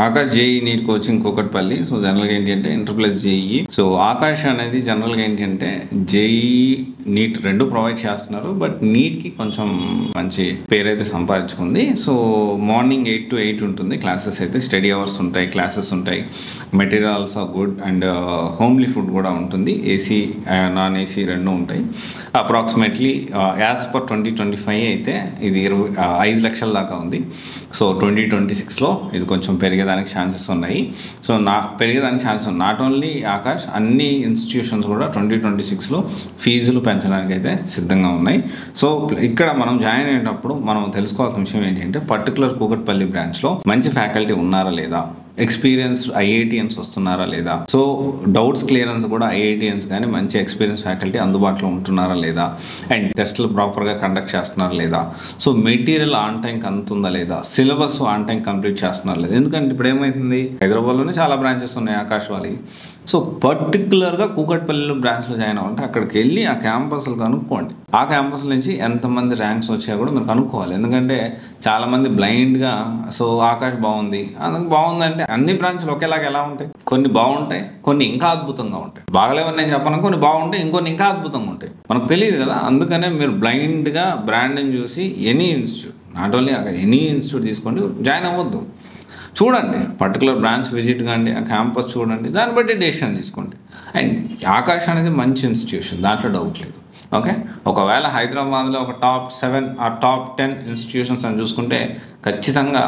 Akash JEE NEET coaching Kukatpally. So జనరల్గా ఏంటి అంటే inter plus JEE. So Akash అనేది జనరల్గా ఏంటి అంటే జేఈ నీట్ రెండు ప్రొవైడ్ చేస్తున్నారు. బట్ నీట్కి కొంచెం మంచి పేరైతే సంపాదించుకుంది. సో మార్నింగ్ 8 to 8 ఉంటుంది క్లాసెస్ అయితే. స్టడీ అవర్స్ ఉంటాయి, క్లాసెస్ ఉంటాయి, materials are good and homely food కూడా ఉంటుంది. ఏసీ నాన్ ఏసీ రెండు ఉంటాయి. అప్రాక్సిమేట్లీ యాజ్ పర్ 2025 అయితే ఇది 5 లక్షల దాకా ఉంది. సో 2026లో ఇది కొంచెం పెరిగేదానికి ఛాన్సెస్ ఉన్నాయి. సో పెరిగేదానికి ఛాన్సెస్ ఉన్నాయి. నాట్ ఓన్లీ ఆకాష్, అన్ని ఇన్స్టిట్యూషన్స్ కూడా 2026లో ఫీజులు పెంచడానికి అయితే సిద్ధంగా ఉన్నాయి. సో ఇక్కడ మనం జాయిన్ అయ్యేటప్పుడు మనం తెలుసుకోవాల్సిన విషయం ఏంటంటే పర్టికులర్ కూకట్పల్లి బ్రాంచ్లో మంచి ఫ్యాకల్టీ ఉన్నారా లేదా, ఎక్స్పీరియన్స్ ఐఐటిఎన్స్ వస్తున్నారా లేదా, సో డౌట్స్ క్లియరెన్స్ కూడా ఐఐటిఎన్స్ కానీ మంచి ఎక్స్పీరియన్స్ ఫ్యాకల్టీ అందుబాటులో ఉంటున్నారా లేదా, అండ్ టెస్టులు ప్రాపర్గా కండక్ట్ చేస్తున్నారా లేదా, సో మెటీరియల్ ఆన్ టైంకి అందుతుందా లేదా, సిలబస్ ఆన్ టైం కంప్లీట్ చేస్తున్నారా లేదా. ఎందుకంటే ఇప్పుడు ఏమవుతుంది, హైదరాబాద్లోనే చాలా బ్రాంచెస్ ఉన్నాయి ఆకాష్ వాళ్ళకి. సో పర్టికులర్గా కూకట్పల్లి బ్రాంచ్లో జాయిన్ అవ్వాలంటే అక్కడికి వెళ్ళి ఆ క్యాంపస్లు కనుక్కోండి. ఆ క్యాంపస్ నుంచి ఎంతమంది ర్యాంక్స్ వచ్చాయో కూడా మీరు కనుక్కోవాలి. ఎందుకంటే చాలామంది బ్లైండ్గా సో ఆకాష్ బాగుంది, అందుకు బాగుందంటే అన్ని బ్రాంచ్లు ఒకేలాగా ఎలా ఉంటాయి? కొన్ని బాగుంటాయి, కొన్ని ఇంకా అద్భుతంగా ఉంటాయి. బాగలేవని నేను చెప్పను, కొన్ని బాగుంటాయి, ఇంకొన్ని ఇంకా అద్భుతంగా ఉంటాయి. మనకు తెలియదు కదా. అందుకనే మీరు బ్లైండ్గా బ్రాండ్ని చూసి any institute, not only any institute తీసుకోండి, జాయిన్ అవ్వద్దు. చూడండి, పర్టికులర్ బ్రాంచ్ విజిట్ కాండి, ఆ క్యాంపస్ చూడండి, దాన్ని బట్టి డెసిషన్ తీసుకోండి. అండ్ ఆకాష్ అనేది మంచి ఇన్స్టిట్యూషన్, దాంట్లో డౌట్ లేదు. ఓకే, ఒకవేళ హైదరాబాద్లో ఒక టాప్ 7 ఆ టాప్ 10 ఇన్స్టిట్యూషన్స్ అని చూసుకుంటే ఖచ్చితంగా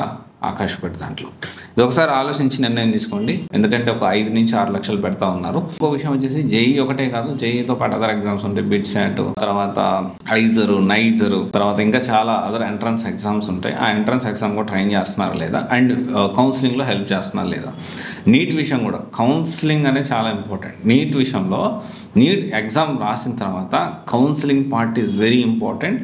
ఆకాష్ పెట్టి దాంట్లో ఇది ఒకసారి ఆలోచించి నిర్ణయం తీసుకోండి. ఎందుకంటే ఒక 5 నుంచి 6 లక్షలు పెడతా ఉన్నారు. ఇంకో విషయం వచ్చేసి జేఈ ఒకటే కాదు, జేఈతో పాటు అదర్ ఎగ్జామ్స్ ఉంటాయి. బిట్సెట్, తర్వాత ఐజరు, నైజరు, తర్వాత ఇంకా చాలా అదర్ ఎంట్రన్స్ ఎగ్జామ్స్ ఉంటాయి. ఆ ఎంట్రన్స్ ఎగ్జామ్ కూడా ట్రైన్ చేస్తున్నారా లేదా, అండ్ కౌన్సిలింగ్లో హెల్ప్ చేస్తున్నారా లేదా. నీట్ విషయం కూడా, కౌన్సిలింగ్ అనేది చాలా ఇంపార్టెంట్. నీట్ విషయంలో నీట్ ఎగ్జామ్ రాసిన తర్వాత counselling part is very important.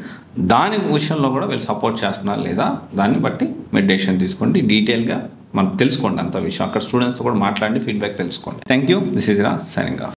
దాని విషయంలో కూడా వీళ్ళు సపోర్ట్ చేస్తున్నారు లేదా, దాన్ని బట్టి మీరు డెసిషన్ తీసుకోండి. డీటెయిల్గా మనం తెలుసుకోండి అంత విషయం. అక్కడ స్టూడెంట్స్తో కూడా మాట్లాడి ఫీడ్బ్యాక్ తెలుసుకోండి. Thank you. This is Raj signing off.